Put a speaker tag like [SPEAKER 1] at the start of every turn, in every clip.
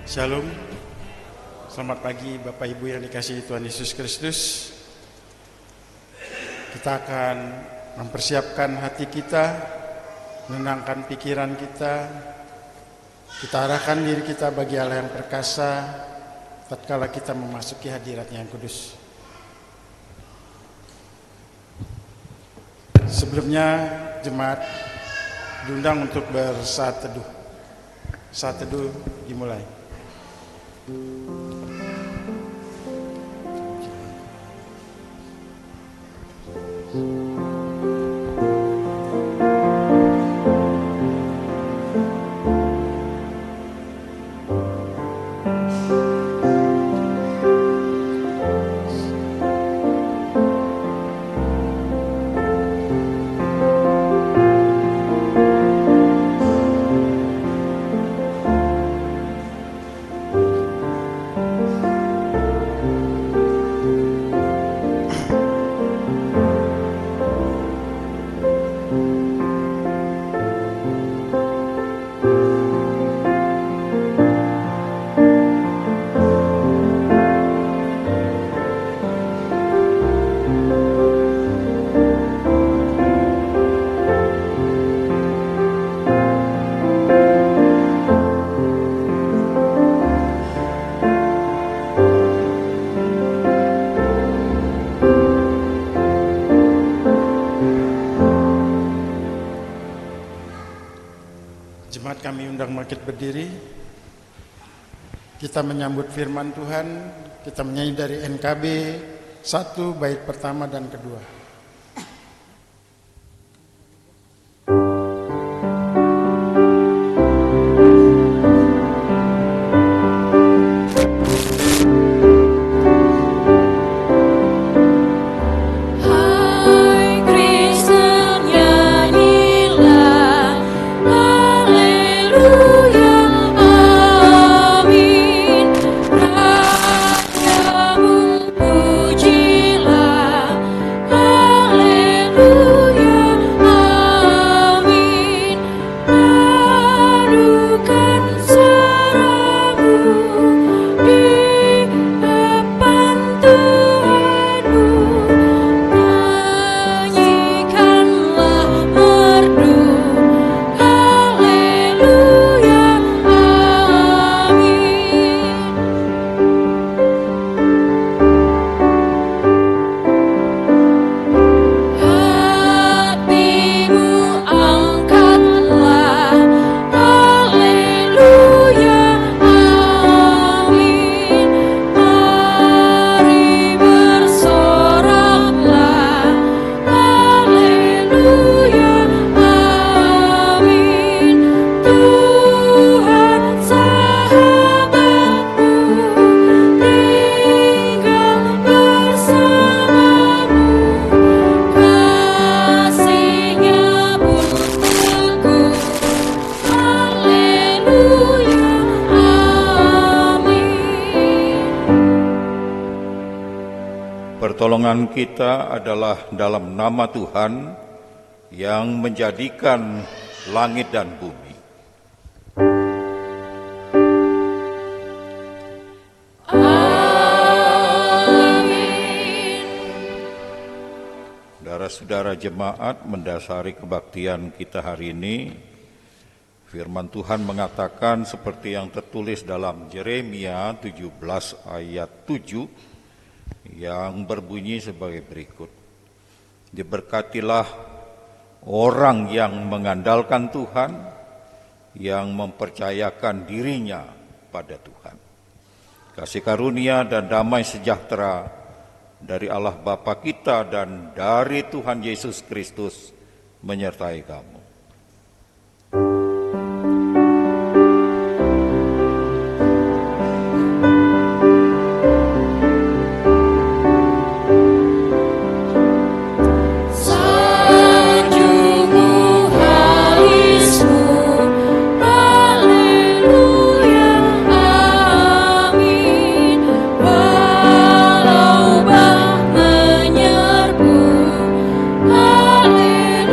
[SPEAKER 1] Shalom, selamat pagi Bapak Ibu yang dikasihi Tuhan Yesus Kristus. Kita akan mempersiapkan hati kita, menenangkan pikiran kita arahkan diri kita bagi Allah yang perkasa tatkala kita memasuki hadirat-Nya yang kudus. Sebelumnya jemaat diundang untuk bersaat teduh. Saat teduh dimulai. Jemaat kami undang bangkit berdiri. Kita menyambut firman Tuhan. Kita menyanyi dari NKB 1 bait pertama dan kedua.
[SPEAKER 2] Pertolongan kita adalah dalam nama Tuhan yang menjadikan langit dan bumi.
[SPEAKER 3] Amin.
[SPEAKER 2] Saudara-saudara jemaat, mendasari kebaktian kita hari ini, firman Tuhan mengatakan seperti yang tertulis dalam Yeremia 17 ayat 7, yang berbunyi sebagai berikut. Diberkatilah orang yang mengandalkan Tuhan, yang mempercayakan dirinya pada Tuhan. Kasih karunia dan damai sejahtera dari Allah Bapa kita dan dari Tuhan Yesus Kristus menyertai kamu.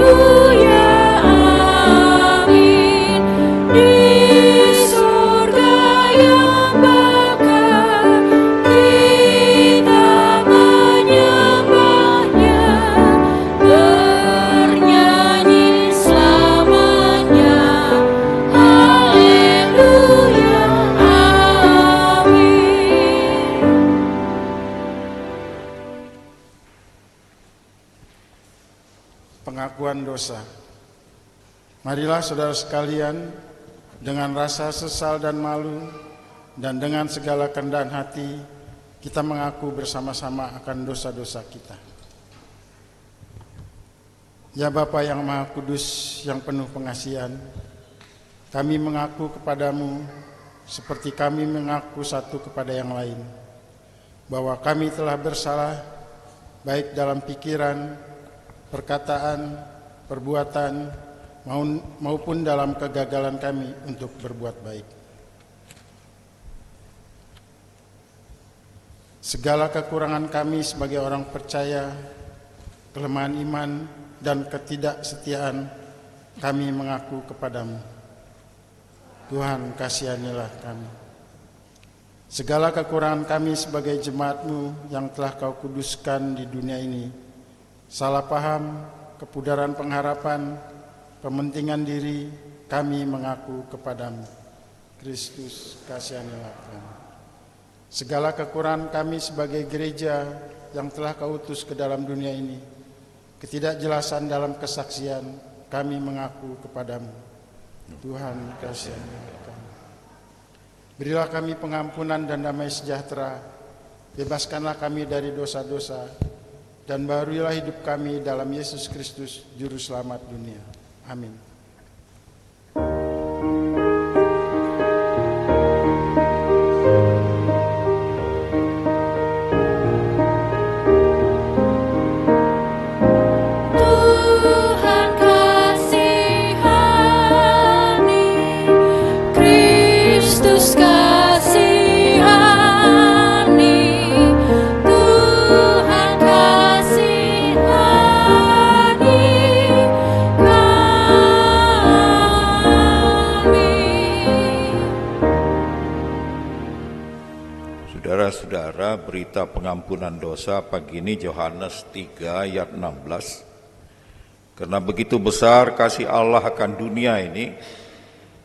[SPEAKER 3] Haleluya.
[SPEAKER 1] pengakuan dosa. Marilah saudara sekalian, dengan rasa sesal dan malu, dan dengan segala kerendahan hati, kita mengaku bersama-sama akan dosa-dosa kita. Ya Bapa yang Maha Kudus, yang penuh pengasihan, kami mengaku kepadamu seperti kami mengaku satu kepada yang lain, bahwa kami telah bersalah, baik dalam pikiran, perkataan, perbuatan, maupun dalam kegagalan kami untuk berbuat baik. Segala kekurangan kami sebagai orang percaya, kelemahan iman, dan ketidaksetiaan kami mengaku kepadamu. Tuhan, kasihanilah kami. Segala kekurangan kami sebagai jemaat-Mu yang telah Kau kuduskan di dunia ini, salah paham, kepudaran pengharapan, pementingan diri, kami mengaku kepadamu. Kristus, kasihanilah kami. Segala kekurangan kami sebagai gereja yang telah Kau utus ke dalam dunia ini, ketidakjelasan dalam kesaksian, kami mengaku kepadamu. Tuhan, kasihanilah kami. Berilah kami pengampunan dan damai sejahtera, bebaskanlah kami dari dosa-dosa, dan baruilah hidup kami dalam Yesus Kristus, Juru Selamat dunia. Amin.
[SPEAKER 2] Saudara-saudara, berita pengampunan dosa pagi ini Yohanes 3 ayat 16. Karena begitu besar kasih Allah akan dunia ini,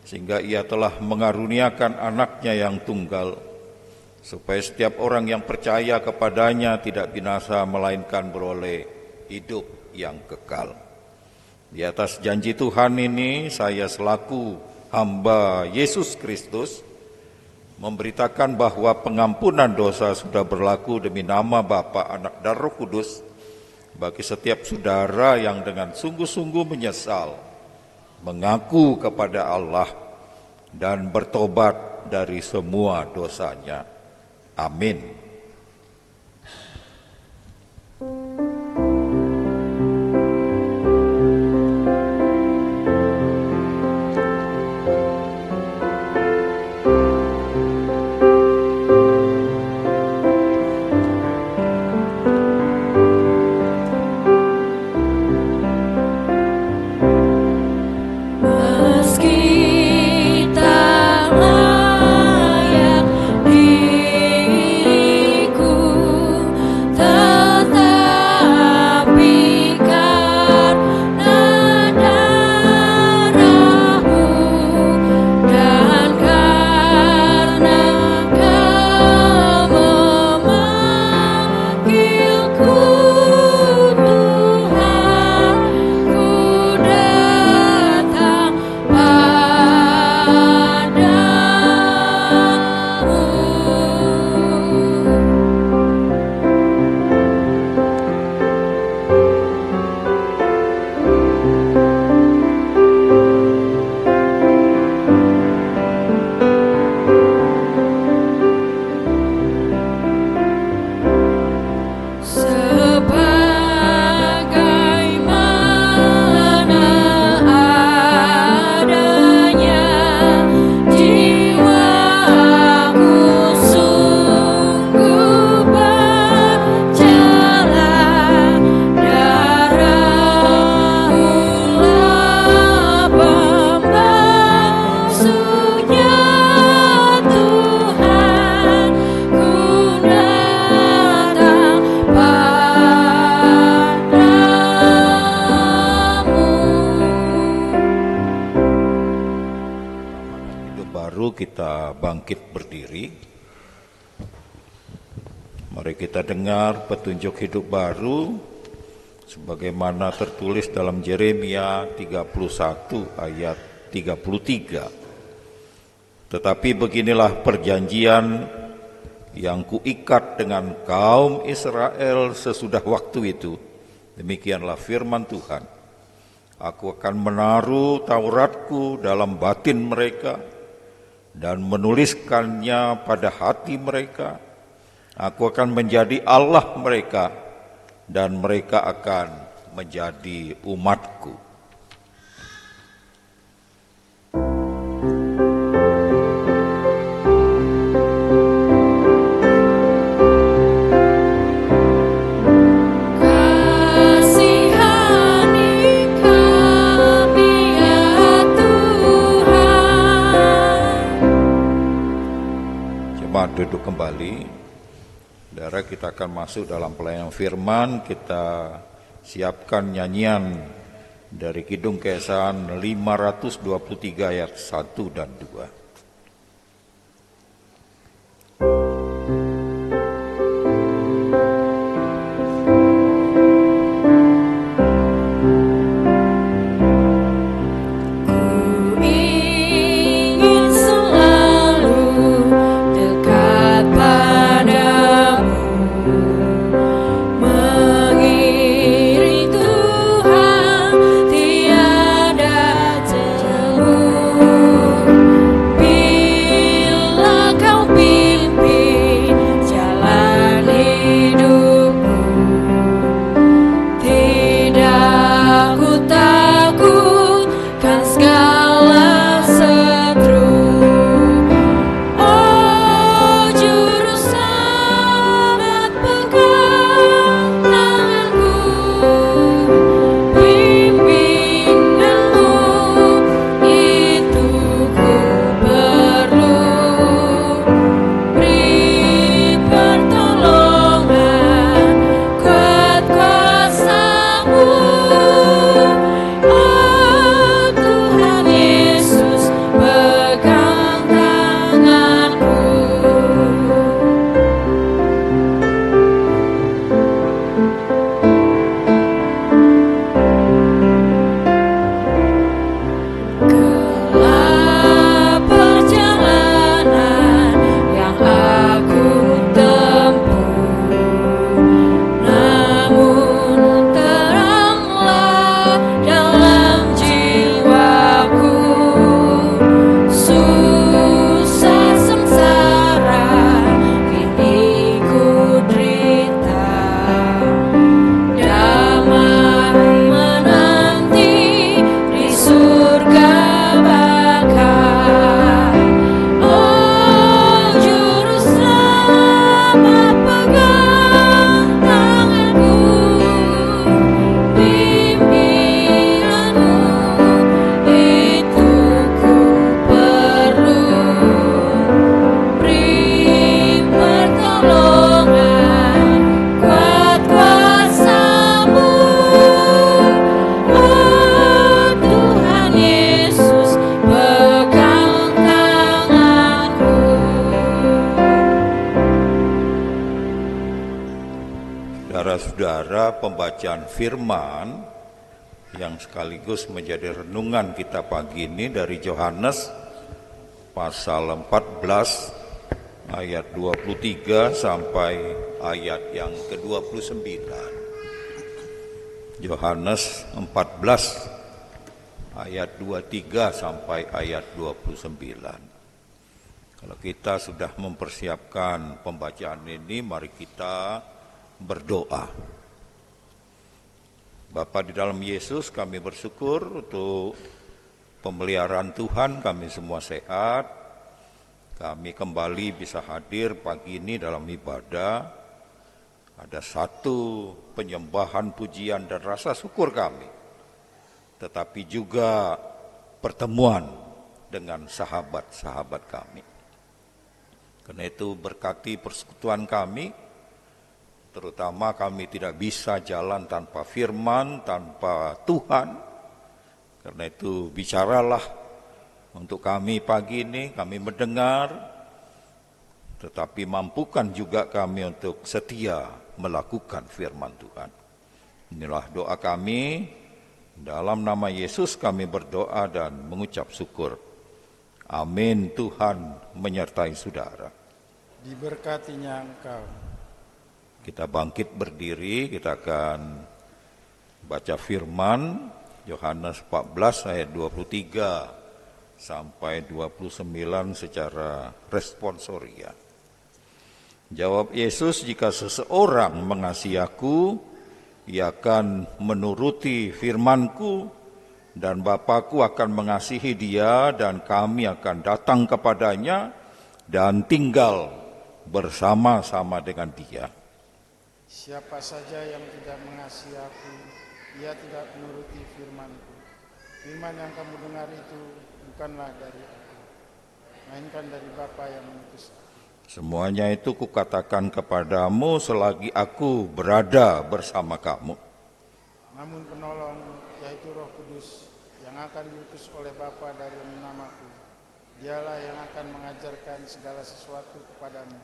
[SPEAKER 2] sehingga Ia telah mengaruniakan anaknya yang tunggal, supaya setiap orang yang percaya kepadanya tidak binasa, melainkan beroleh hidup yang kekal. Di atas janji Tuhan ini, saya selaku hamba Yesus Kristus memberitakan bahwa pengampunan dosa sudah berlaku demi nama Bapa, Anak, dan Roh Kudus bagi setiap saudara yang dengan sungguh-sungguh menyesal, mengaku kepada Allah, dan bertobat dari semua dosanya. Amin. Kita bangkit berdiri. Mari kita dengar petunjuk hidup baru sebagaimana tertulis dalam Yeremia 31 ayat 33. Tetapi beginilah perjanjian yang kuikat dengan kaum Israel sesudah waktu itu. Demikianlah firman Tuhan. Aku akan menaruh Tauratku dalam batin mereka dan menuliskannya pada hati mereka. Aku akan menjadi Allah mereka dan mereka akan menjadi umatku. Duduk kembali. Saudara, kita akan masuk dalam pelayanan firman. Kita siapkan nyanyian dari Kidung Keesahan 523 ayat 1 dan 2. Saudara-saudara, pembacaan firman yang sekaligus menjadi renungan kita pagi ini dari Yohanes pasal 14 ayat 23 sampai ayat yang ke-29. Yohanes 14 ayat 23 sampai ayat 29. Kalau kita sudah mempersiapkan pembacaan ini, mari kita berdoa. Bapa di dalam Yesus, kami bersyukur untuk pemeliharaan Tuhan, kami semua sehat. Kami kembali bisa hadir pagi ini dalam ibadah. Ada satu penyembahan, pujian, dan rasa syukur kami. Tetapi juga pertemuan dengan sahabat-sahabat kami. Karena itu berkati persekutuan kami, terutama kami tidak bisa jalan tanpa firman, tanpa Tuhan. Karena itu bicaralah untuk kami pagi ini, kami mendengar, tetapi mampukan juga kami untuk setia melakukan firman Tuhan. Inilah doa kami, dalam nama Yesus kami berdoa dan mengucap syukur. Amin. Tuhan menyertai saudara.
[SPEAKER 1] Diberkatinya Engkau.
[SPEAKER 2] Kita bangkit berdiri, kita akan baca firman Yohanes 14 ayat 23 sampai 29 secara responsoria. Jawab Yesus, jika seseorang mengasihi aku, ia akan menuruti firman-Ku, dan Bapa-Ku akan mengasihi dia, dan kami akan datang kepadanya dan tinggal bersama-sama dengan dia.
[SPEAKER 1] Siapa saja yang tidak mengasihi aku, ia tidak menuruti firman-Ku. Firman yang kamu dengar itu bukanlah dari aku, melainkan dari Bapa yang mengutus aku.
[SPEAKER 2] Semuanya itu kukatakan kepadamu selagi aku berada bersama kamu.
[SPEAKER 1] Namun penolong, yaitu Roh Kudus, yang akan diutus oleh Bapa dari namaku, dialah yang akan mengajarkan segala sesuatu kepadamu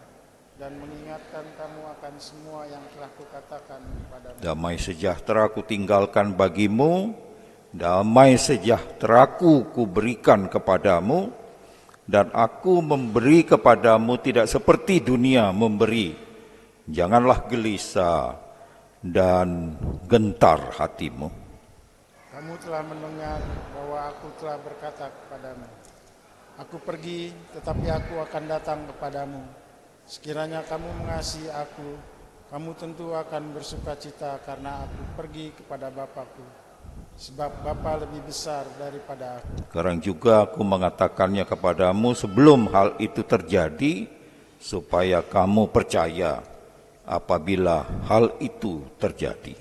[SPEAKER 1] dan mengingatkan kamu akan semua yang telah kukatakan kepadamu.
[SPEAKER 2] Damai sejahtera ku tinggalkan bagimu, damai sejahteraku kuberikan kepadamu, dan aku memberi kepadamu tidak seperti dunia memberi. Janganlah gelisah dan gentar hatimu.
[SPEAKER 1] Kamu telah mendengar bahwa aku telah berkata kepadamu, aku pergi, tetapi aku akan datang kepadamu. Sekiranya kamu mengasihi aku, kamu tentu akan bersukacita karena aku pergi kepada Bapa-Ku. Sebab Bapa lebih besar daripada aku.
[SPEAKER 2] Sekarang juga aku mengatakannya kepadamu sebelum hal itu terjadi, supaya kamu percaya apabila hal itu terjadi.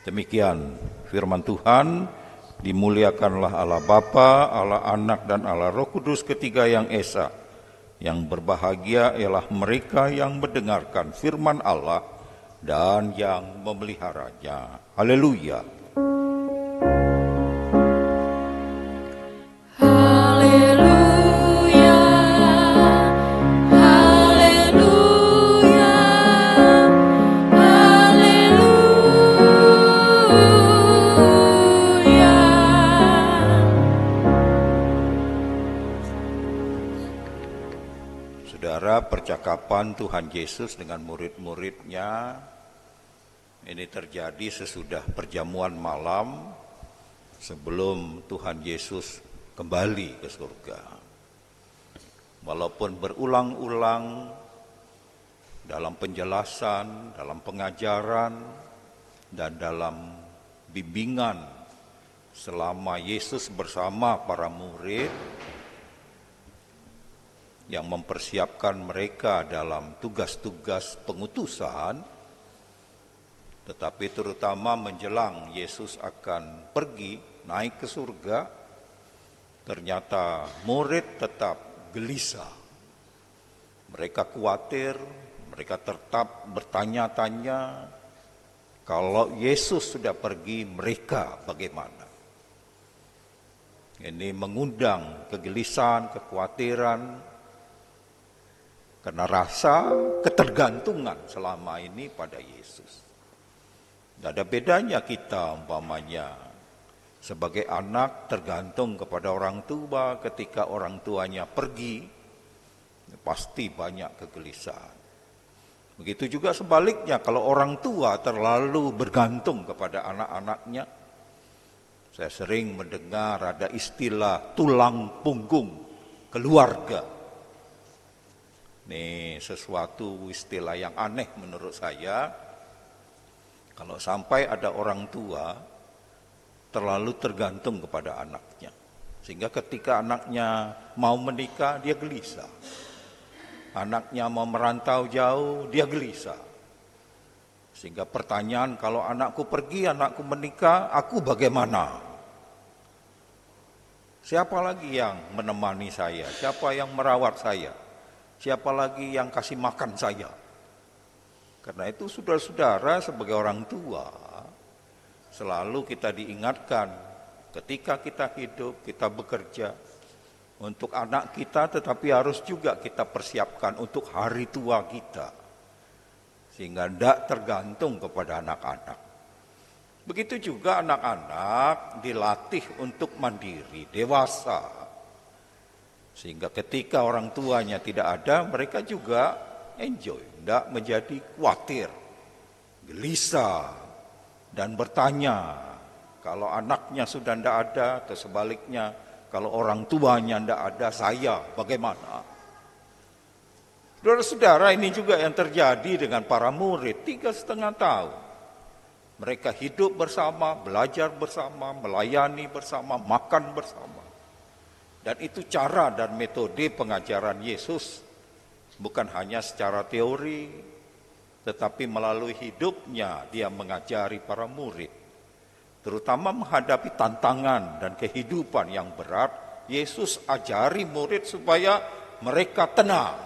[SPEAKER 2] Demikian firman Tuhan. Dimuliakanlah Allah Bapa, Allah Anak, dan Allah Roh Kudus, ketiga yang esa. Yang berbahagia ialah mereka yang mendengarkan firman Allah dan yang memeliharanya. Haleluya. Saudara, percakapan Tuhan Yesus dengan murid-muridnya ini terjadi sesudah perjamuan malam sebelum Tuhan Yesus kembali ke surga. Walaupun berulang-ulang dalam penjelasan, dalam pengajaran, dan dalam bimbingan selama Yesus bersama para murid yang mempersiapkan mereka dalam tugas-tugas pengutusan, tetapi terutama menjelang Yesus akan pergi naik ke surga, ternyata murid tetap gelisah. Mereka khawatir, mereka tetap bertanya-tanya, kalau Yesus sudah pergi, mereka bagaimana? Ini mengundang kegelisahan, kekhawatiran, karena rasa ketergantungan selama ini pada Yesus. Tidak ada bedanya kita umpamanya sebagai anak tergantung kepada orang tua, ketika orang tuanya pergi, pasti banyak kegelisahan. Begitu juga sebaliknya, kalau orang tua terlalu bergantung kepada anak-anaknya. Saya sering mendengar ada istilah tulang punggung keluarga. Ini sesuatu istilah yang aneh menurut saya. Kalau sampai ada orang tua terlalu tergantung kepada anaknya, sehingga ketika anaknya mau menikah, dia gelisah. Anaknya mau merantau jauh, dia gelisah. Sehingga pertanyaan, kalau anakku pergi, anakku menikah, aku bagaimana? Siapa lagi yang menemani saya? Siapa yang merawat saya? Siapa lagi yang kasih makan saya? Karena itu saudara-saudara, sebagai orang tua, selalu kita diingatkan ketika kita hidup, kita bekerja untuk anak kita, tetapi harus juga kita persiapkan untuk hari tua kita, sehingga tidak tergantung kepada anak-anak. Begitu juga anak-anak dilatih untuk mandiri, dewasa. Sehingga ketika orang tuanya tidak ada, mereka juga enjoy, tidak menjadi khawatir, gelisah, dan bertanya. Kalau anaknya sudah tidak ada, atau sebaliknya, kalau orang tuanya tidak ada, saya bagaimana? Saudara-saudara, ini juga yang terjadi dengan para murid 3,5 tahun. Mereka hidup bersama, belajar bersama, melayani bersama, makan bersama. Dan itu cara dan metode pengajaran Yesus, bukan hanya secara teori, tetapi melalui hidupnya dia mengajari para murid. Terutama menghadapi tantangan dan kehidupan yang berat, Yesus ajari murid supaya mereka tenang.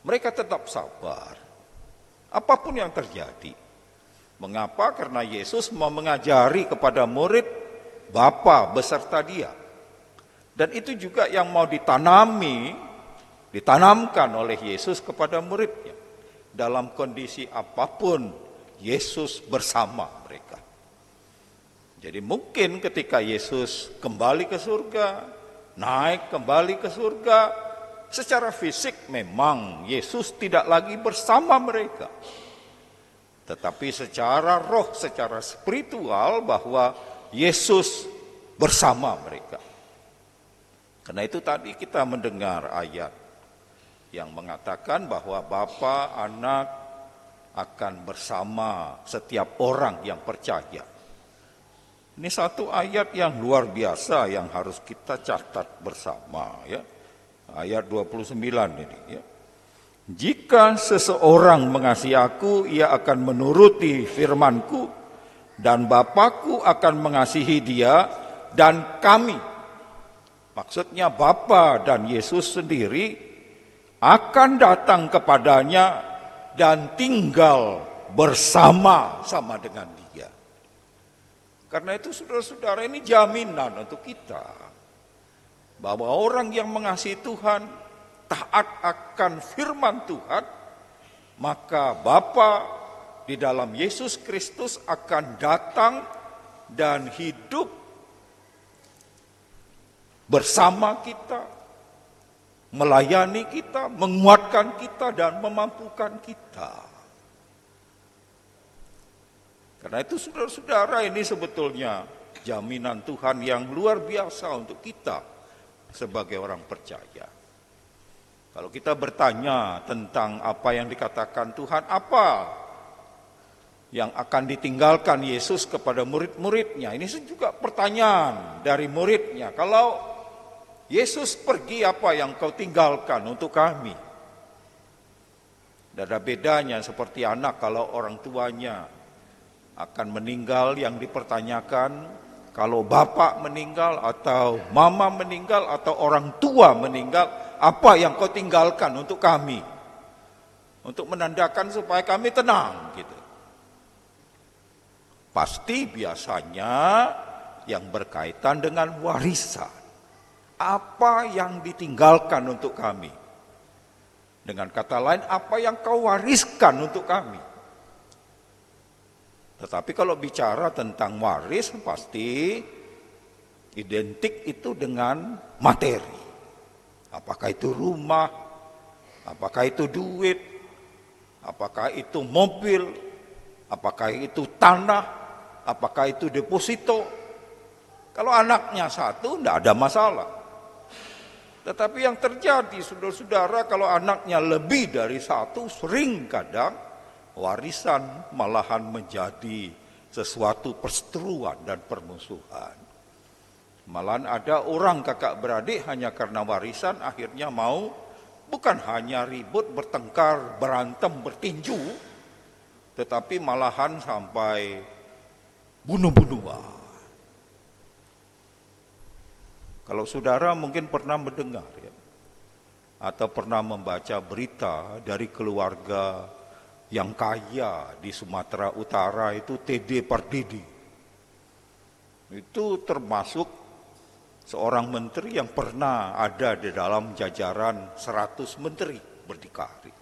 [SPEAKER 2] Mereka tetap sabar, apapun yang terjadi. Mengapa? Karena Yesus mau mengajari kepada murid Bapa beserta dia. Dan itu juga yang mau ditanamkan oleh Yesus kepada muridnya. Dalam kondisi apapun, Yesus bersama mereka. Jadi mungkin ketika Yesus kembali ke surga, naik kembali ke surga, secara fisik memang Yesus tidak lagi bersama mereka. Tetapi secara roh, secara spiritual bahwa Yesus bersama mereka. Karena itu tadi kita mendengar ayat yang mengatakan bahwa Bapa, Anak akan bersama setiap orang yang percaya. Ini satu ayat yang luar biasa yang harus kita catat bersama, ya. Ayat 29 ini, ya. Jika seseorang mengasihi aku, ia akan menuruti firman-Ku, dan Bapa-Ku akan mengasihi dia, dan kami, maksudnya Bapa dan Yesus sendiri, akan datang kepadanya dan tinggal bersama-sama dengan dia. Karena itu saudara-saudara, ini jaminan untuk kita, bahwa orang yang mengasihi Tuhan, taat akan firman Tuhan, maka Bapa di dalam Yesus Kristus akan datang dan hidup bersama kita, melayani kita, menguatkan kita, dan memampukan kita. Karena itu saudara-saudara, ini sebetulnya jaminan Tuhan yang luar biasa untuk kita sebagai orang percaya. Kalau kita bertanya tentang apa yang dikatakan Tuhan, apa yang akan ditinggalkan Yesus kepada murid-muridnya? Ini juga pertanyaan dari muridnya. Kalau Yesus pergi, apa yang kau tinggalkan untuk kami? Tidak ada bedanya seperti anak kalau orang tuanya akan meninggal, yang dipertanyakan kalau bapak meninggal atau mama meninggal atau orang tua meninggal, apa yang kau tinggalkan untuk kami? Untuk menandakan supaya kami tenang gitu. Pasti biasanya yang berkaitan dengan warisan. Apa yang ditinggalkan untuk kami? Dengan kata lain, apa yang kau wariskan untuk kami? Tetapi kalau bicara tentang waris, pasti identik itu dengan materi. Apakah itu rumah, apakah itu duit, apakah itu mobil, apakah itu tanah, apakah itu deposito. Kalau anaknya satu, tidak ada masalah. Tetapi yang terjadi, saudara-saudara, kalau anaknya lebih dari satu, sering kadang warisan malahan menjadi sesuatu perseteruan dan permusuhan. Malahan ada orang kakak beradik hanya karena warisan akhirnya mau bukan hanya ribut, bertengkar, berantem, bertinju, tetapi malahan sampai bunuh-bunuhan. Kalau saudara mungkin pernah mendengar ya, atau pernah membaca berita dari keluarga yang kaya di Sumatera Utara itu TD Pardede. Itu termasuk seorang menteri yang pernah ada di dalam jajaran 100 menteri berdikari.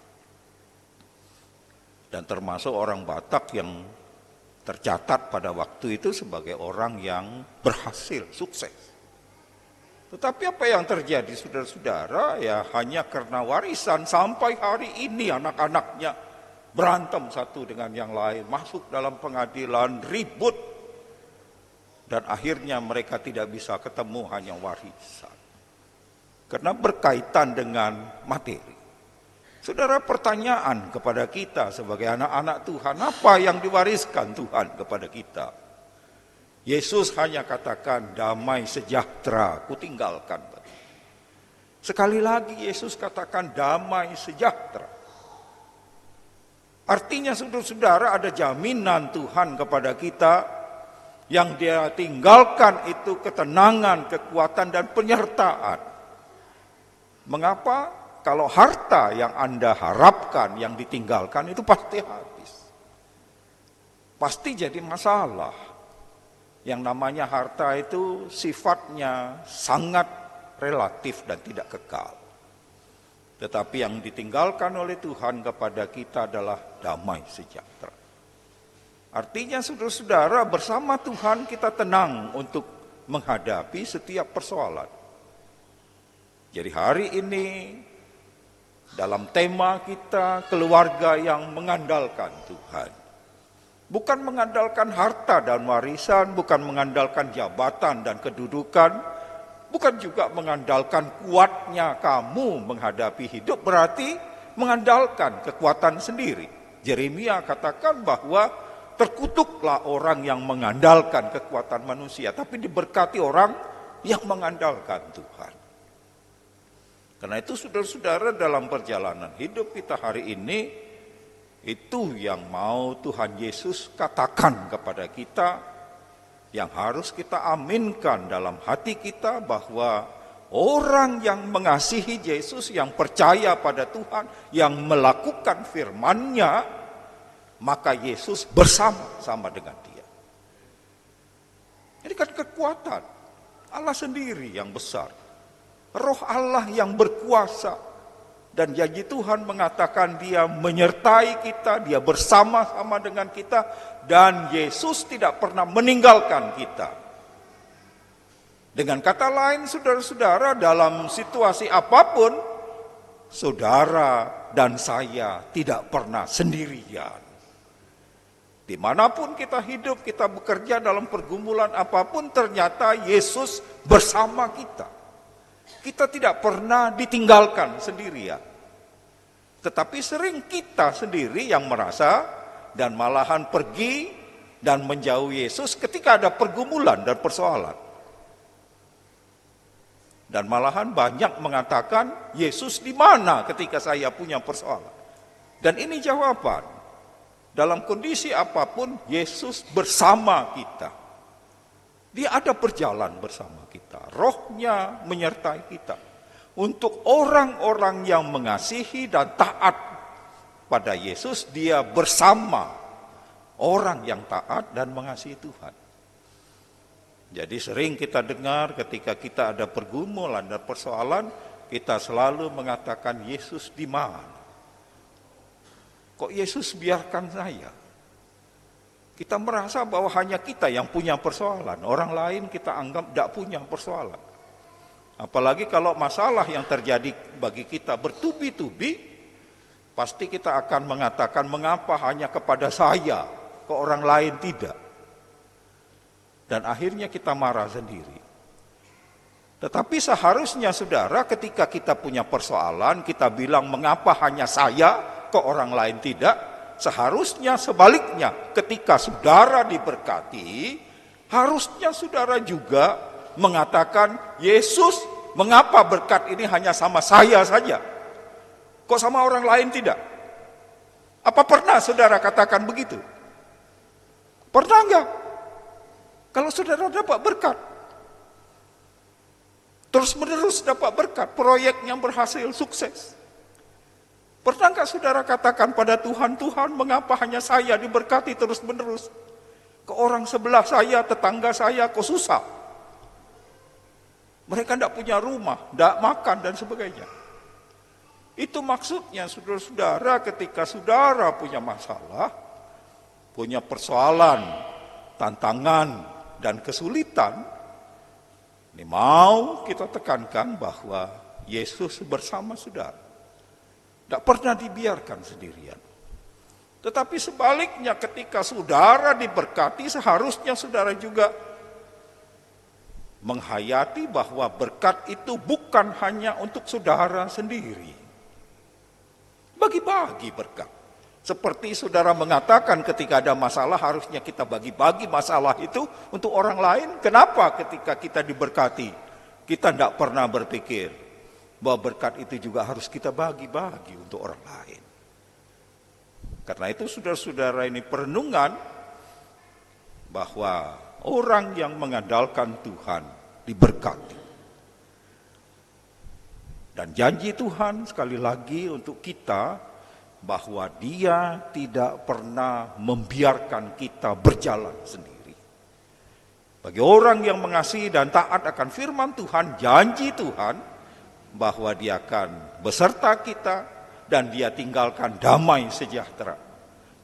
[SPEAKER 2] Dan termasuk orang Batak yang tercatat pada waktu itu sebagai orang yang berhasil, sukses. Tetapi apa yang terjadi saudara-saudara, ya hanya karena warisan sampai hari ini anak-anaknya berantem satu dengan yang lain, masuk dalam pengadilan, ribut, dan akhirnya mereka tidak bisa ketemu, hanya warisan. Karena berkaitan dengan materi. Saudara, pertanyaan kepada kita sebagai anak-anak Tuhan, apa yang diwariskan Tuhan kepada kita? Yesus hanya katakan, damai sejahtera kutinggalkan. Sekali lagi Yesus katakan damai sejahtera. Artinya saudara-saudara, ada jaminan Tuhan kepada kita, yang Dia tinggalkan itu ketenangan, kekuatan, dan penyertaan. Mengapa? Kalau harta yang Anda harapkan, yang ditinggalkan itu pasti habis. Pasti jadi masalah. Yang namanya harta itu sifatnya sangat relatif dan tidak kekal. Tetapi yang ditinggalkan oleh Tuhan kepada kita adalah damai sejahtera. Artinya saudara-saudara, bersama Tuhan kita tenang untuk menghadapi setiap persoalan. Jadi hari ini, dalam tema kita, keluarga yang mengandalkan Tuhan. Bukan mengandalkan harta dan warisan, bukan mengandalkan jabatan dan kedudukan, bukan juga mengandalkan kuatnya kamu menghadapi hidup, berarti mengandalkan kekuatan sendiri. Yeremia katakan bahwa terkutuklah orang yang mengandalkan kekuatan manusia, tapi diberkati orang yang mengandalkan Tuhan. Karena itu saudara-saudara, dalam perjalanan hidup kita hari ini, itu yang mau Tuhan Yesus katakan kepada kita, yang harus kita aminkan dalam hati kita, bahwa orang yang mengasihi Yesus, yang percaya pada Tuhan, yang melakukan firman-Nya, maka Yesus bersama-sama dengan dia. Ini kan kekuatan Allah sendiri yang besar. Roh Allah yang berkuasa, dan janji Tuhan mengatakan Dia menyertai kita, Dia bersama-sama dengan kita, dan Yesus tidak pernah meninggalkan kita. Dengan kata lain, saudara-saudara, dalam situasi apapun, saudara dan saya tidak pernah sendirian. Dimanapun kita hidup, kita bekerja dalam pergumulan apapun, ternyata Yesus bersama kita. Kita tidak pernah ditinggalkan sendirian. Tetapi sering kita sendiri yang merasa dan malahan pergi dan menjauh Yesus ketika ada pergumulan dan persoalan. Dan malahan banyak mengatakan, Yesus di mana ketika saya punya persoalan? Dan ini jawaban. Dalam kondisi apapun, Yesus bersama kita. Dia ada berjalan bersama kita. Roh-Nya menyertai kita. Untuk orang-orang yang mengasihi dan taat pada Yesus, Dia bersama orang yang taat dan mengasihi Tuhan. Jadi sering kita dengar ketika kita ada pergumulan dan persoalan, kita selalu mengatakan, Yesus di mana? Kok Yesus biarkan saya? Kita merasa bahwa hanya kita yang punya persoalan, orang lain kita anggap tidak punya persoalan. Apalagi kalau masalah yang terjadi bagi kita bertubi-tubi, pasti kita akan mengatakan, mengapa hanya kepada saya, ke orang lain tidak. Dan akhirnya kita marah sendiri. Tetapi seharusnya saudara, ketika kita punya persoalan, kita bilang mengapa hanya saya, ke orang lain tidak. Seharusnya sebaliknya, ketika saudara diberkati, harusnya saudara juga mengatakan, Yesus, mengapa berkat ini hanya sama saya saja? Kok sama orang lain tidak? Apa pernah saudara katakan begitu? Pernah enggak? Kalau saudara dapat berkat, terus-menerus dapat berkat, proyek yang berhasil, sukses. Pernahkah saudara katakan pada Tuhan, Tuhan mengapa hanya saya diberkati terus-menerus? Ke orang sebelah saya, tetangga saya, kok susah? Mereka tidak punya rumah, tidak makan dan sebagainya. Itu maksudnya saudara-saudara, ketika saudara punya masalah, punya persoalan, tantangan, dan kesulitan, ini mau kita tekankan bahwa Yesus bersama saudara. Tidak pernah dibiarkan sendirian. Tetapi sebaliknya ketika saudara diberkati, seharusnya saudara juga menghayati bahwa berkat itu bukan hanya untuk saudara sendiri. Bagi-bagi berkat. Seperti saudara mengatakan ketika ada masalah harusnya kita bagi-bagi masalah itu untuk orang lain. Kenapa ketika kita diberkati kita tidak pernah berpikir bahwa berkat itu juga harus kita bagi-bagi untuk orang lain. Karena itu saudara-saudara, ini perenungan bahwa orang yang mengandalkan Tuhan diberkati. Dan janji Tuhan sekali lagi untuk kita bahwa Dia tidak pernah membiarkan kita berjalan sendiri. Bagi orang yang mengasihi dan taat akan firman Tuhan, janji Tuhan bahwa Dia akan beserta kita dan Dia tinggalkan damai sejahtera.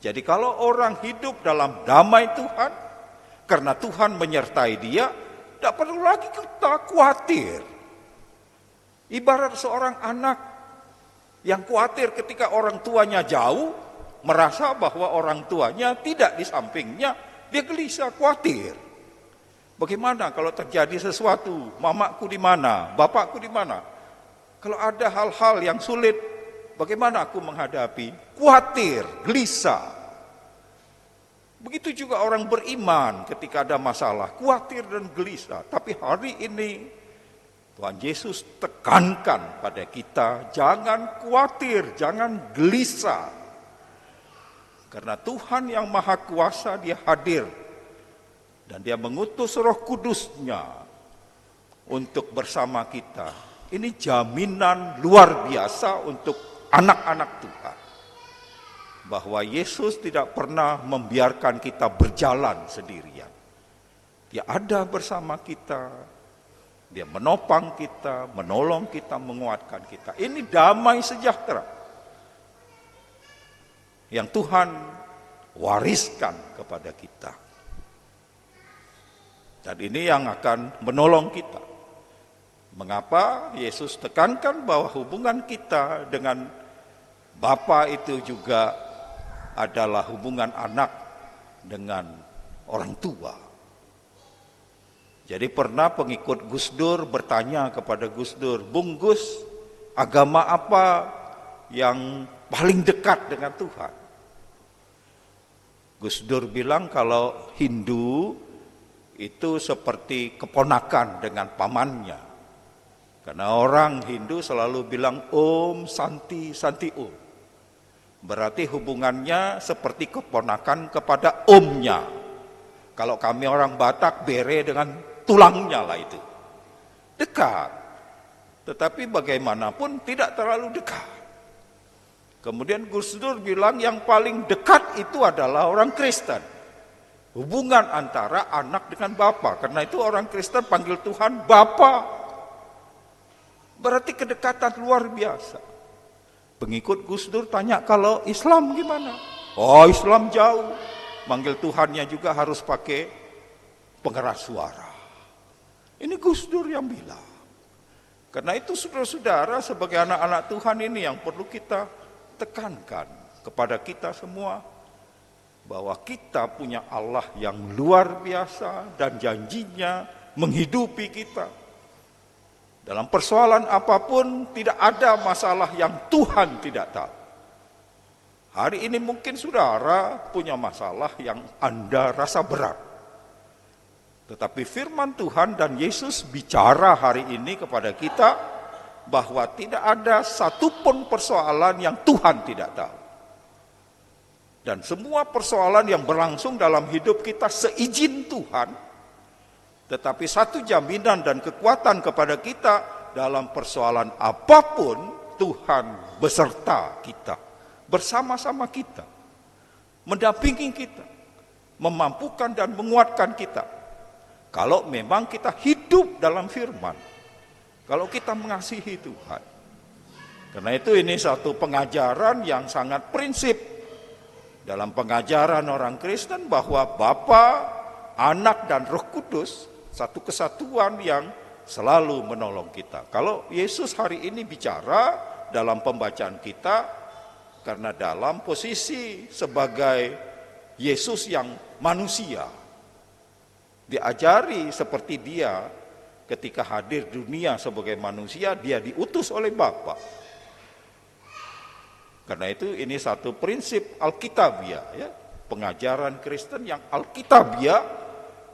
[SPEAKER 2] Jadi kalau orang hidup dalam damai Tuhan, karena Tuhan menyertai dia, tidak perlu lagi kita khawatir. Ibarat seorang anak yang khawatir ketika orang tuanya jauh, merasa bahwa orang tuanya tidak di sampingnya, dia gelisah, khawatir. Bagaimana kalau terjadi sesuatu, mamaku di mana, bapakku di mana? Kalau ada hal-hal yang sulit, bagaimana aku menghadapi? Khawatir, gelisah. Begitu juga orang beriman ketika ada masalah, khawatir dan gelisah. Tapi hari ini Tuhan Yesus tekankan pada kita, jangan khawatir, jangan gelisah. Karena Tuhan yang Maha Kuasa, Dia hadir. Dan Dia mengutus Roh Kudus-Nya untuk bersama kita. Ini jaminan luar biasa untuk anak-anak Tuhan. Bahwa Yesus tidak pernah membiarkan kita berjalan sendirian. Dia ada bersama kita. Dia menopang kita, menolong kita, menguatkan kita. Ini damai sejahtera yang Tuhan wariskan kepada kita. Dan ini yang akan menolong kita. Mengapa Yesus tekankan bahwa hubungan kita dengan Bapa itu juga adalah hubungan anak dengan orang tua. Jadi pernah pengikut Gus Dur bertanya kepada Gus Dur, Bung Gus, agama apa yang paling dekat dengan Tuhan? Gus Dur bilang kalau Hindu itu seperti keponakan dengan pamannya. Karena orang Hindu selalu bilang Om Santi Santi Om. Berarti hubungannya seperti keponakan kepada omnya. Kalau kami orang Batak bere dengan tulangnya lah itu. Dekat. Tetapi bagaimanapun tidak terlalu dekat. Kemudian Gus Dur bilang yang paling dekat itu adalah orang Kristen. Hubungan antara anak dengan bapa. Karena itu orang Kristen panggil Tuhan Bapa. Berarti kedekatan luar biasa. Pengikut Gus Dur tanya kalau Islam gimana? Oh, Islam jauh. Manggil Tuhannya juga harus pakai pengeras suara. Ini Gus Dur yang bilang. Karena itu saudara-saudara sebagai anak-anak Tuhan ini yang perlu kita tekankan kepada kita semua. Bahwa kita punya Allah yang luar biasa dan janjinya menghidupi kita. Dalam persoalan apapun tidak ada masalah yang Tuhan tidak tahu. Hari ini mungkin saudara punya masalah yang Anda rasa berat. Tetapi firman Tuhan dan Yesus bicara hari ini kepada kita bahwa tidak ada satupun persoalan yang Tuhan tidak tahu. Dan semua persoalan yang berlangsung dalam hidup kita seizin Tuhan. Tetapi satu jaminan dan kekuatan kepada kita dalam persoalan apapun Tuhan beserta kita. Bersama-sama kita. Mendampingi kita. Memampukan dan menguatkan kita. Kalau memang kita hidup dalam firman. Kalau kita mengasihi Tuhan. Karena itu ini satu pengajaran yang sangat prinsip. dalam pengajaran orang Kristen bahwa Bapa, Anak, dan Roh Kudus satu kesatuan yang selalu menolong kita. Kalau Yesus hari ini bicara dalam pembacaan kita, karena dalam posisi sebagai Yesus yang manusia, diajari seperti dia ketika hadir dunia sebagai manusia, dia diutus oleh Bapa. Karena itu ini satu prinsip Alkitabiah, ya, pengajaran Kristen yang Alkitabiah,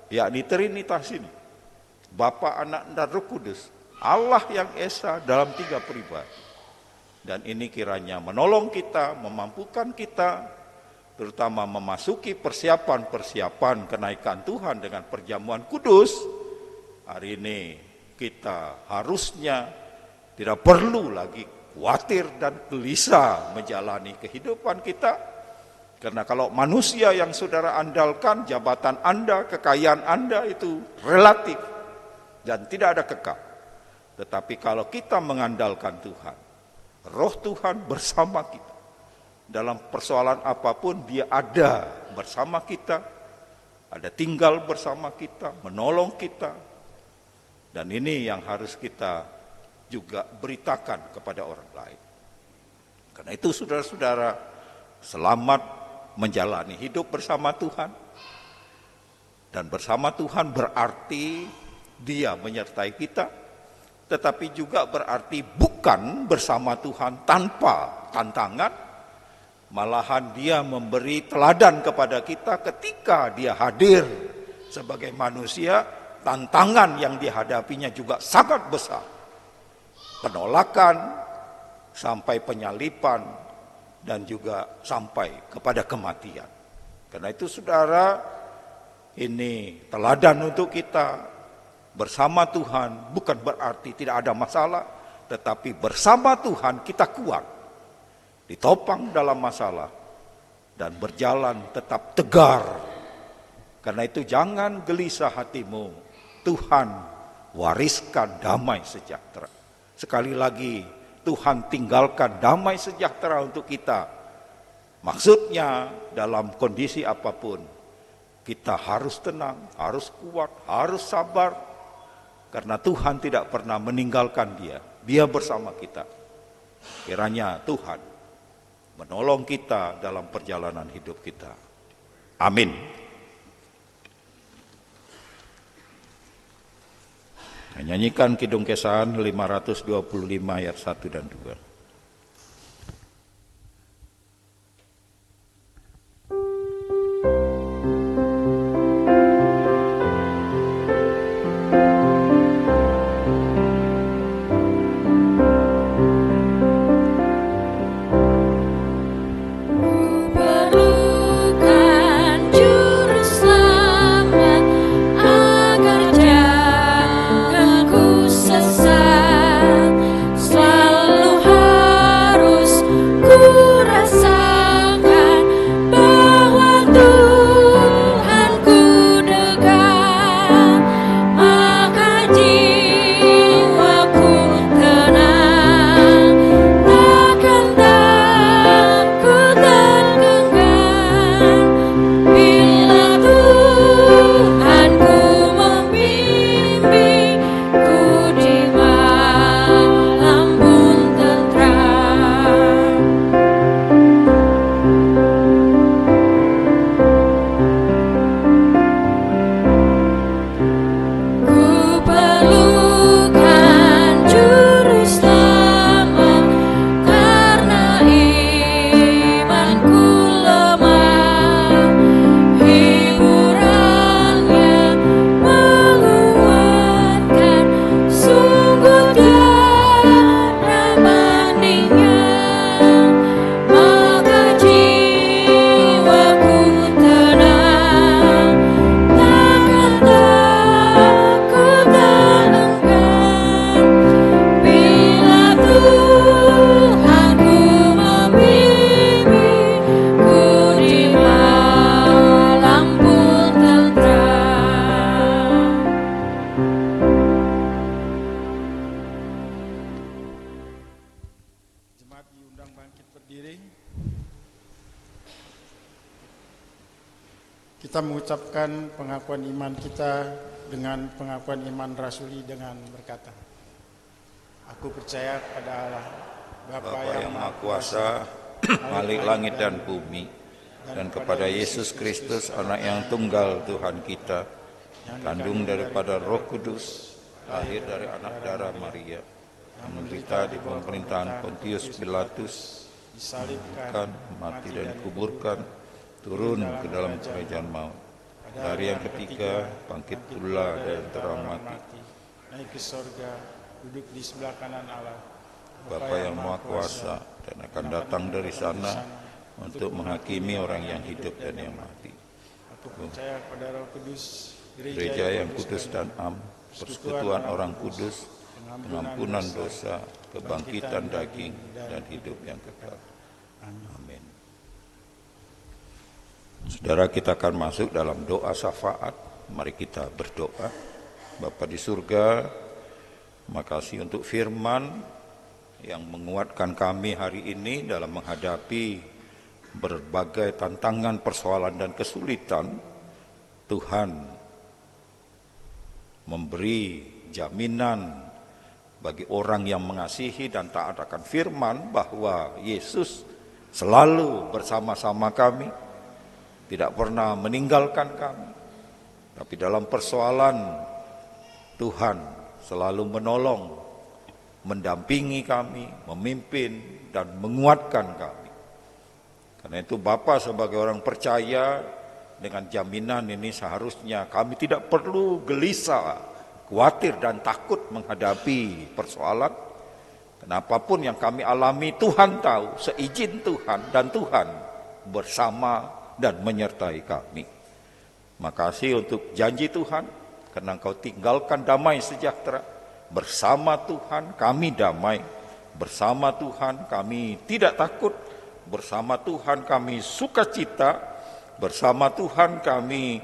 [SPEAKER 2] yakni Trinitas ini. Bapa, Anak, dan Roh Kudus, Allah yang Esa dalam 3 pribadi. Dan ini kiranya menolong kita, memampukan kita, terutama memasuki persiapan-persiapan kenaikan Tuhan dengan perjamuan kudus. Hari ini kita harusnya tidak perlu lagi khawatir dan gelisah menjalani kehidupan kita. Karena kalau manusia yang saudara andalkan, jabatan Anda, kekayaan Anda itu relatif dan tidak ada kekal. Tetapi kalau kita mengandalkan Tuhan, Roh Tuhan bersama kita. Dalam persoalan apapun dia ada bersama kita, ada tinggal bersama kita, menolong kita. Dan ini yang harus kita juga beritakan kepada orang lain. Karena itu saudara-saudara, selamat menjalani hidup bersama Tuhan. Dan bersama Tuhan berarti dia menyertai kita, tetapi juga berarti bukan bersama Tuhan tanpa tantangan, malahan dia memberi teladan kepada kita ketika dia hadir sebagai manusia, tantangan yang dihadapinya juga sangat besar. Penolakan, sampai penyalipan, dan juga sampai kepada kematian. Karena itu saudara, ini teladan untuk kita. Bersama Tuhan bukan berarti tidak ada masalah, tetapi bersama Tuhan kita kuat, ditopang dalam masalah, dan berjalan tetap tegar. Karena itu jangan gelisah hatimu, Tuhan wariskan damai sejahtera. Sekali lagi, Tuhan tinggalkan damai sejahtera untuk kita. Maksudnya dalam kondisi apapun, kita harus tenang, harus kuat, harus sabar. Karena Tuhan tidak pernah meninggalkan dia. Dia bersama kita. Kiranya Tuhan menolong kita dalam perjalanan hidup kita. Amin. Nyanyikan Kidung Kesahan 525 ayat 1 dan 2.
[SPEAKER 1] Kita mengucapkan pengakuan iman kita dengan pengakuan iman rasuli dengan berkata, aku percaya kepada Allah, Bapa yang Maha Kuasa,
[SPEAKER 2] Malik langit dan bumi, dan kepada Yesus Kristus, anak yang tunggal Tuhan kita, kandung daripada Roh Kudus, lahir dari anak darah Maria, yang menderita di pemerintahan Pontius Pilatus, disalibkan, mati dan dikuburkan, turun ke dalam kerajaan maut. Dari yang ketiga, bangkit pula dari antara mati,
[SPEAKER 1] naik ke sorga, duduk di sebelah kanan Allah,
[SPEAKER 2] Bapa yang Maha Kuasa, dan akan datang dari sana untuk menghakimi orang yang hidup dan yang mati.
[SPEAKER 1] Aku percaya pada Roh Kudus,
[SPEAKER 2] Gereja yang kudus dan am, persekutuan orang kudus, pengampunan dosa, kebangkitan daging, dan hidup yang kekal. Amin. Saudara, kita akan masuk dalam doa syafaat. Mari kita berdoa. Bapa di surga, makasih untuk firman yang menguatkan kami hari ini dalam menghadapi berbagai tantangan, persoalan, dan kesulitan. Tuhan memberi jaminan bagi orang yang mengasihi dan taat akan firman bahwa Yesus selalu bersama-sama kami, tidak pernah meninggalkan kami. Tapi dalam persoalan, Tuhan selalu menolong, mendampingi kami, memimpin, dan menguatkan kami. Karena itu Bapa sebagai orang percaya, dengan jaminan ini seharusnya kami tidak perlu gelisah, khawatir, dan takut menghadapi persoalan. Kenapapun yang kami alami, Tuhan tahu, seizin Tuhan, dan Tuhan bersama dan menyertai kami. Makasih untuk janji Tuhan, karena Engkau tinggalkan damai sejahtera. Bersama Tuhan kami damai, bersama Tuhan kami tidak takut, bersama Tuhan kami sukacita, bersama Tuhan kami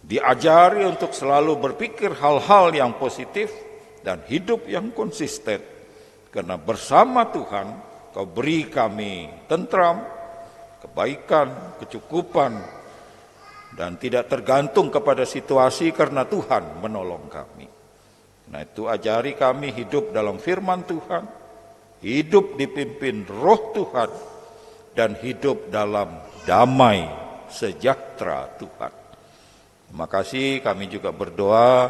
[SPEAKER 2] diajari untuk selalu berpikir hal-hal yang positif dan hidup yang konsisten. Karena bersama Tuhan Kau beri kami tentram, kebaikan, kecukupan, dan tidak tergantung kepada situasi karena Tuhan menolong kami. Nah, itu ajari kami hidup dalam firman Tuhan, hidup dipimpin Roh Tuhan, dan hidup dalam damai sejahtera Tuhan. Terima kasih. Kami juga berdoa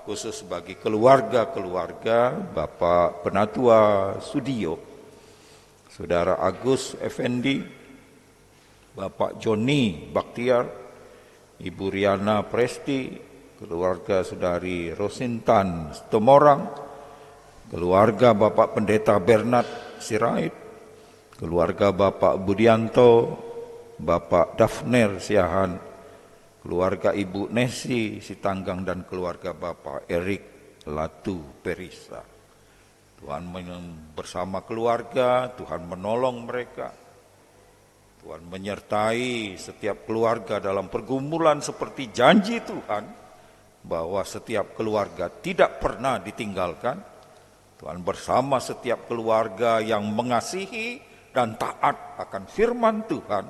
[SPEAKER 2] khusus bagi keluarga-keluarga Bapak Penatua Sudio, Saudara Agus Effendi, Bapak Joni Baktiar, Ibu Riana Presti, keluarga Saudari Rosintan Tomorang, keluarga Bapak Pendeta Bernard Sirait, keluarga Bapak Budianto, Bapak Dafner Siahan, keluarga Ibu Nesi Sitanggang, dan keluarga Bapak Erik Latu Perisa. Tuhan bersama keluarga, Tuhan menolong mereka. Tuhan menyertai setiap keluarga dalam pergumulan seperti janji Tuhan bahwa setiap keluarga tidak pernah ditinggalkan. Tuhan bersama setiap keluarga yang mengasihi dan taat akan firman Tuhan.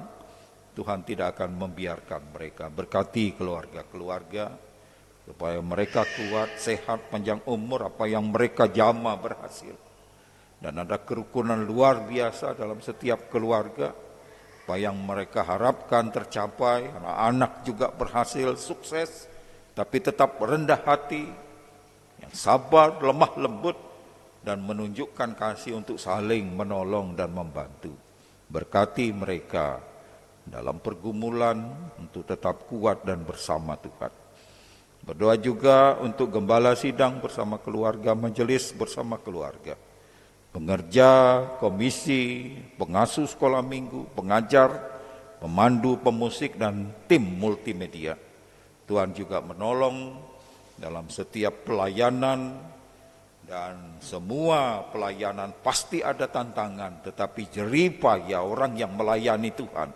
[SPEAKER 2] Tuhan tidak akan membiarkan mereka. Berkati keluarga-keluarga supaya mereka kuat, sehat, panjang umur, apa yang mereka jama berhasil. Dan ada kerukunan luar biasa dalam setiap keluarga. Apa yang mereka harapkan tercapai, anak-anak juga berhasil, sukses, tapi tetap rendah hati, yang sabar, lemah lembut, dan menunjukkan kasih untuk saling menolong dan membantu. Berkati mereka dalam pergumulan untuk tetap kuat dan bersama Tuhan. Berdoa juga untuk gembala sidang bersama keluarga, majelis bersama keluarga, pengerja, komisi, pengasuh sekolah minggu, pengajar, pemandu, pemusik, dan tim multimedia. Tuhan juga menolong dalam setiap pelayanan, dan semua pelayanan pasti ada tantangan, tetapi jerih payah orang yang melayani Tuhan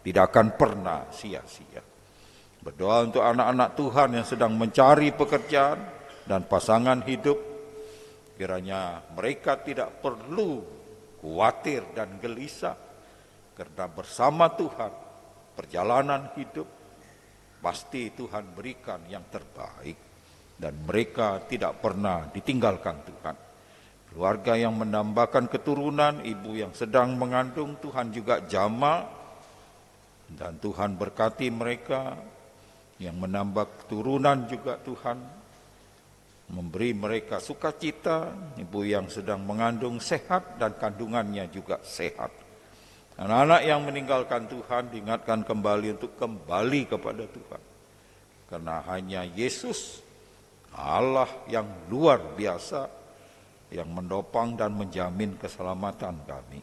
[SPEAKER 2] tidak akan pernah sia-sia. Berdoa untuk anak-anak Tuhan yang sedang mencari pekerjaan dan pasangan hidup, kiranya mereka tidak perlu khawatir dan gelisah, karena bersama Tuhan perjalanan hidup pasti Tuhan berikan yang terbaik dan mereka tidak pernah ditinggalkan Tuhan. Keluarga yang menambahkan keturunan, ibu yang sedang mengandung, Tuhan juga jama dan Tuhan berkati mereka. Yang menambah keturunan juga Tuhan memberi mereka sukacita. Ibu yang sedang mengandung sehat dan kandungannya juga sehat. Anak-anak yang meninggalkan Tuhan diingatkan kembali untuk kembali kepada Tuhan. Karena hanya Yesus, Allah yang luar biasa, yang mendopang dan menjamin keselamatan kami.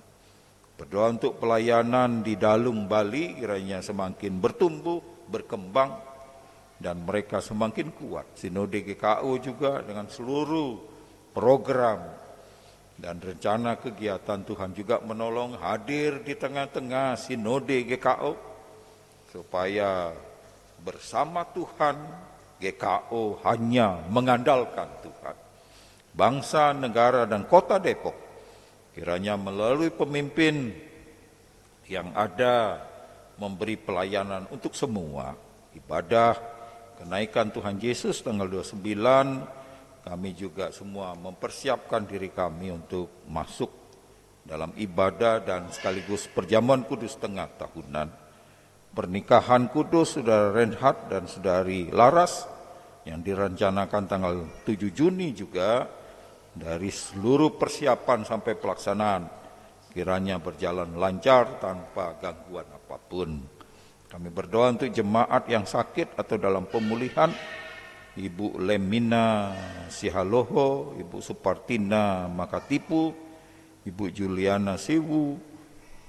[SPEAKER 2] Berdoa untuk pelayanan di Dalung Bali, kiranya semakin bertumbuh, berkembang, dan mereka semakin kuat. Sinode GKO juga dengan seluruh program dan rencana kegiatan Tuhan juga menolong hadir di tengah-tengah Sinode GKO supaya bersama Tuhan GKO hanya mengandalkan Tuhan. Bangsa, negara, dan kota Depok kiranya melalui pemimpin yang ada memberi pelayanan untuk semua. Ibadah kenaikan Tuhan Yesus tanggal 29, kami juga semua mempersiapkan diri kami untuk masuk dalam ibadah dan sekaligus perjamuan kudus tengah tahunan. Pernikahan kudus Saudara Reinhard dan Saudari Laras yang direncanakan tanggal 7 Juni juga, dari seluruh persiapan sampai pelaksanaan kiranya berjalan lancar tanpa gangguan apapun. Kami berdoa untuk jemaat yang sakit atau dalam pemulihan, Ibu Lemina Sihaloho, Ibu Supartina Makatipu, Ibu Juliana Siwu,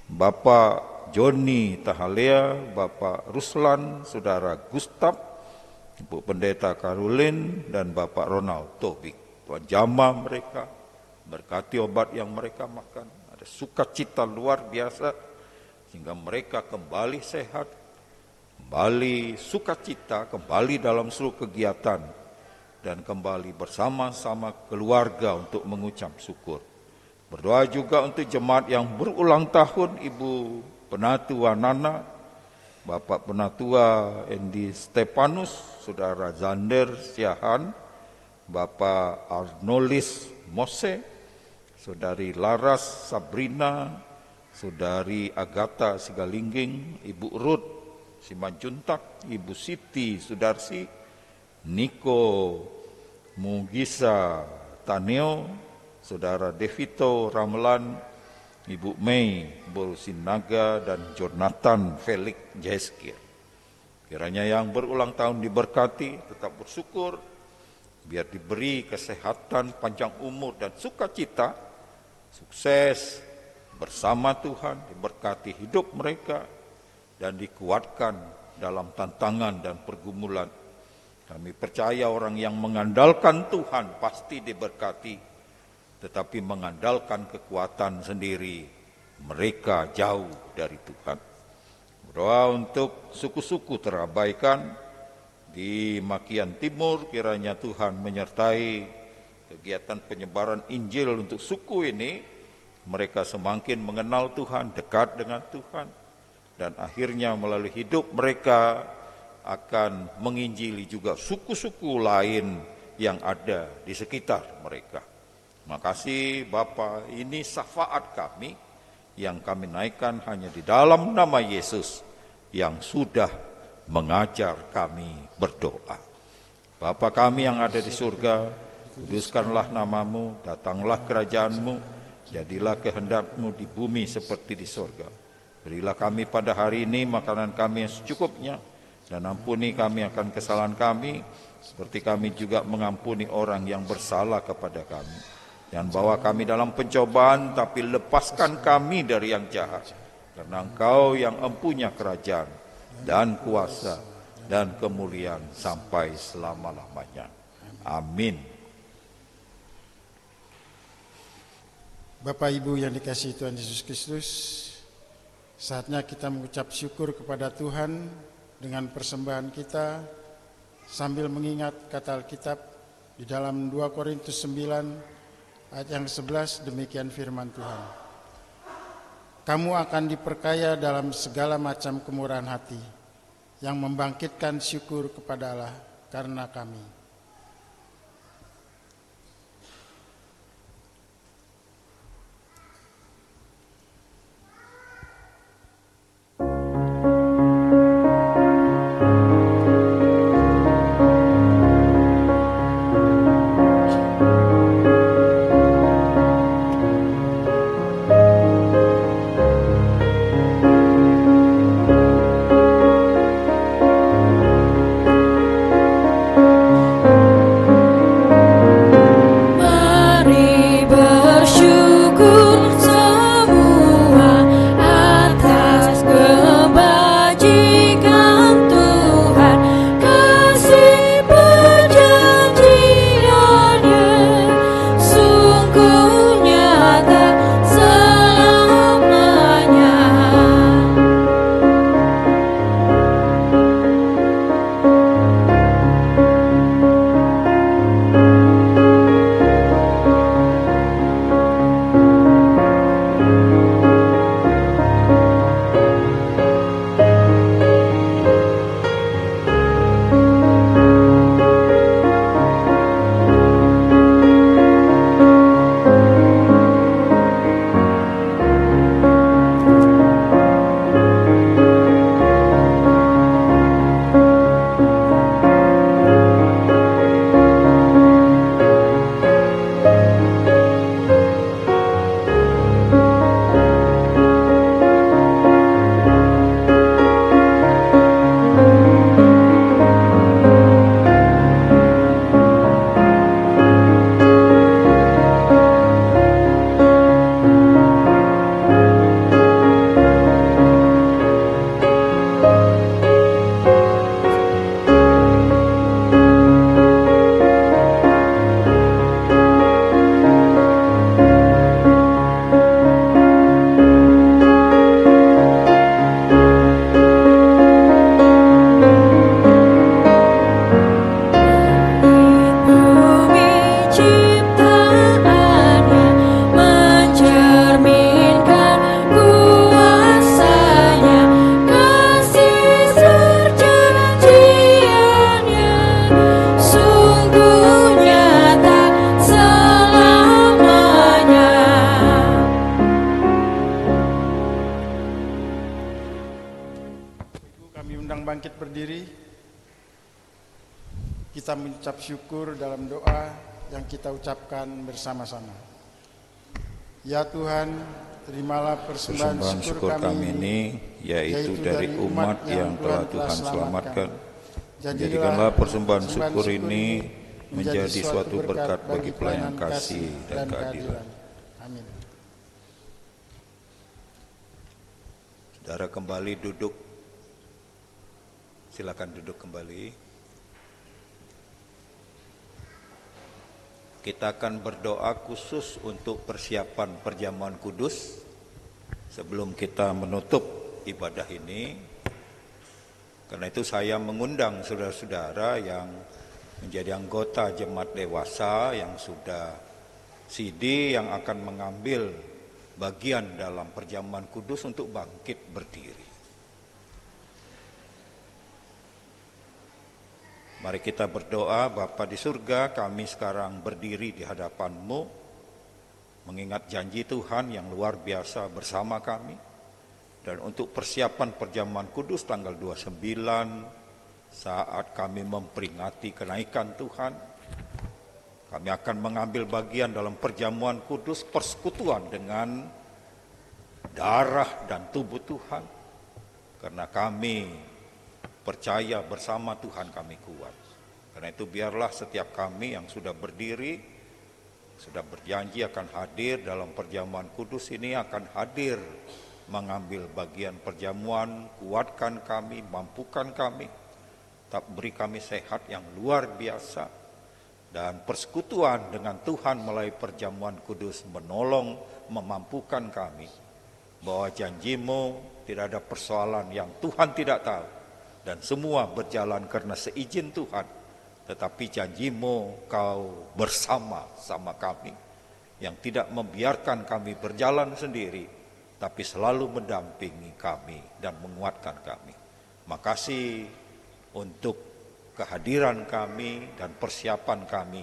[SPEAKER 2] Bapak Joni Tahalea, Bapak Ruslan, Saudara Gustaf, Ibu Pendeta Karulin, dan Bapak Ronald Tobik. Tuhan jamah mereka, berkati obat yang mereka makan, ada sukacita luar biasa, sehingga mereka kembali sehat, kembali sukacita, kembali dalam seluruh kegiatan, dan kembali bersama-sama keluarga untuk mengucap syukur. Berdoa juga untuk jemaat yang berulang tahun, Ibu Penatua Nana, Bapak Penatua Endi Stepanus, Saudara Zander Siahan, Bapak Arnolis Mose, Saudari Laras Sabrina, Saudari Agatha Sigalingging, Ibu Ruth Simanjuntak, Ibu Siti Sudarsi, Niko Mugisa Taneo, Saudara Devito Ramelan, Ibu Mei Borusinaga, dan Jonathan Felix Jeskir. Kiranya yang berulang tahun diberkati, tetap bersyukur, biar diberi kesehatan, panjang umur, dan sukacita, sukses bersama Tuhan, diberkati hidup mereka, dan dikuatkan dalam tantangan dan pergumulan. Kami percaya orang yang mengandalkan Tuhan pasti diberkati, tetapi mengandalkan kekuatan sendiri, mereka jauh dari Tuhan. Berdoa untuk suku-suku terabaikan di Makian Timur, kiranya Tuhan menyertai kegiatan penyebaran Injil untuk suku ini, mereka semakin mengenal Tuhan, dekat dengan Tuhan, dan akhirnya melalui hidup mereka akan menginjili juga suku-suku lain yang ada di sekitar mereka. Makasih Bapa, ini syafaat kami yang kami naikkan hanya di dalam nama Yesus yang sudah mengajar kami berdoa. Bapa kami yang ada di surga, kuduskanlah namamu, datanglah kerajaanmu, jadilah kehendakmu di bumi seperti di surga. Berilah kami pada hari ini makanan kami yang secukupnya, dan ampuni kami akan kesalahan kami, seperti kami juga mengampuni orang yang bersalah kepada kami. Jangan bawa kami dalam pencobaan, tapi lepaskan kami dari yang jahat. Karena Engkau yang empunya kerajaan dan kuasa dan kemuliaan sampai selama-lamanya. Amin.
[SPEAKER 1] Bapak Ibu yang dikasihi Tuhan Yesus Kristus, saatnya kita mengucap syukur kepada Tuhan dengan persembahan kita sambil mengingat kata Alkitab di dalam 2 Korintus 9 ayat yang 11, demikian firman Tuhan. Kamu akan diperkaya dalam segala macam kemurahan hati, yang membangkitkan syukur kepada Allah karena kami. Bangkit berdiri, kita mengucap syukur dalam doa yang kita ucapkan bersama-sama. Ya Tuhan, terimalah persembahan syukur kami ini,
[SPEAKER 2] yaitu dari umat yang telah Tuhan selamatkan. Jadikanlah persembahan syukur ini menjadi suatu berkat bagi pelayanan kasih dan keadilan.
[SPEAKER 1] Amin.
[SPEAKER 2] Saudara kembali duduk. Silakan duduk kembali. Kita akan berdoa khusus untuk persiapan perjamuan kudus sebelum kita menutup ibadah ini. Karena itu saya mengundang saudara-saudara yang menjadi anggota jemaat dewasa yang sudah sidi yang akan mengambil bagian dalam perjamuan kudus untuk bangkit berdiri. Mari kita berdoa. Bapa di surga, kami sekarang berdiri di hadapan-Mu, mengingat janji Tuhan yang luar biasa bersama kami. Dan untuk persiapan perjamuan kudus tanggal 29, saat kami memperingati kenaikan Tuhan, kami akan mengambil bagian dalam perjamuan kudus, persekutuan dengan darah dan tubuh Tuhan. Karena kami percaya bersama Tuhan kami kuat. Karena itu biarlah setiap kami yang sudah berdiri, sudah berjanji akan hadir dalam perjamuan kudus ini, akan hadir mengambil bagian perjamuan, kuatkan kami, mampukan kami, tak beri kami sehat yang luar biasa, dan persekutuan dengan Tuhan melalui perjamuan kudus menolong, memampukan kami, bahwa janji-Mu tidak ada persoalan yang Tuhan tidak tahu, dan semua berjalan karena seizin Tuhan. Tetapi janji-Mu Kau bersama-sama kami, yang tidak membiarkan kami berjalan sendiri, tapi selalu mendampingi kami dan menguatkan kami. Makasih untuk kehadiran kami dan persiapan kami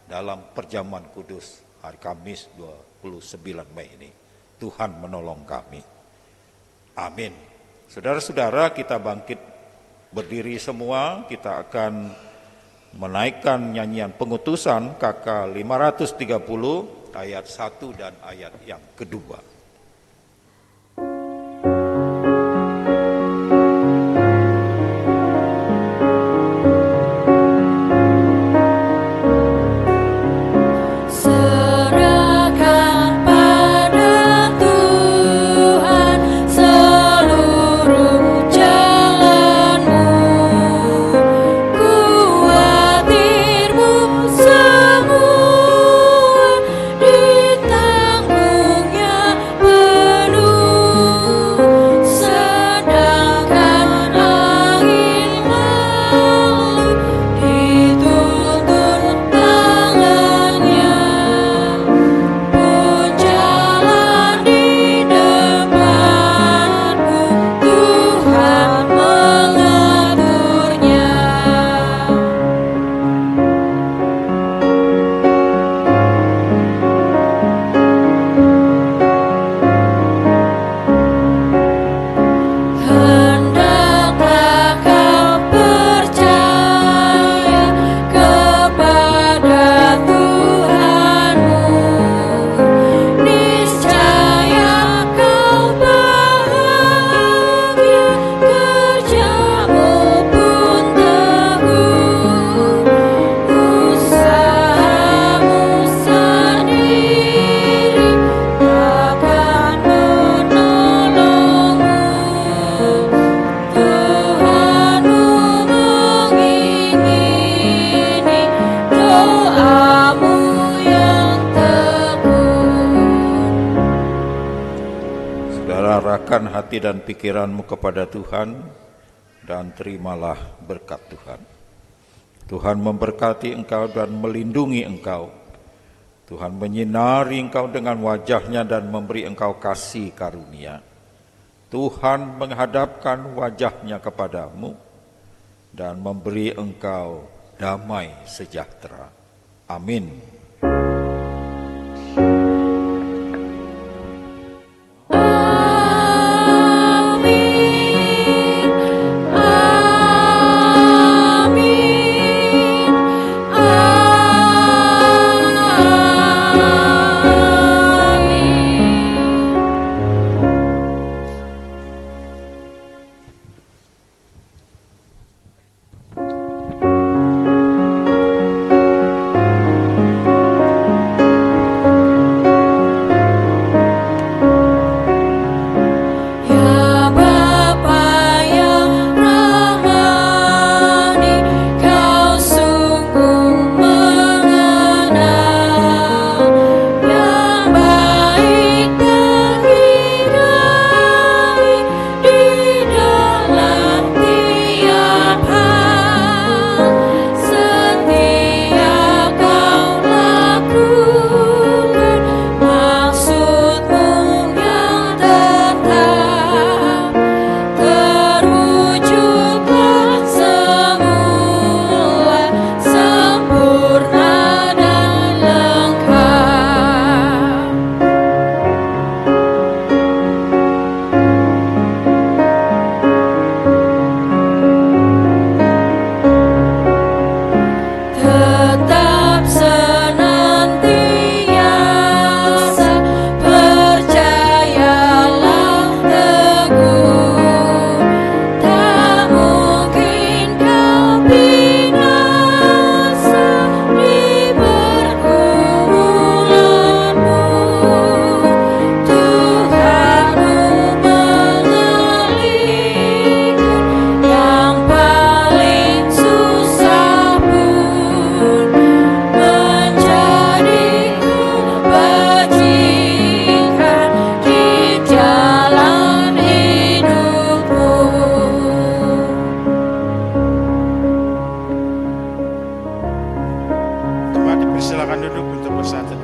[SPEAKER 2] dalam perjamuan kudus hari Kamis 29 Mei ini. Tuhan menolong kami. Amin. Saudara-saudara, kita bangkit berdiri semua. Kita akan menaikkan nyanyian pengutusan KK 530 ayat 1 dan ayat yang kedua. Arahkan hati dan pikiranmu kepada Tuhan dan terimalah berkat Tuhan. Tuhan memberkati engkau dan melindungi engkau. Tuhan menyinari engkau dengan wajahnya dan memberi engkau kasih karunia. Tuhan menghadapkan wajahnya kepadamu dan memberi engkau damai sejahtera. Amin.
[SPEAKER 1] Silakan duduk untuk bersatu.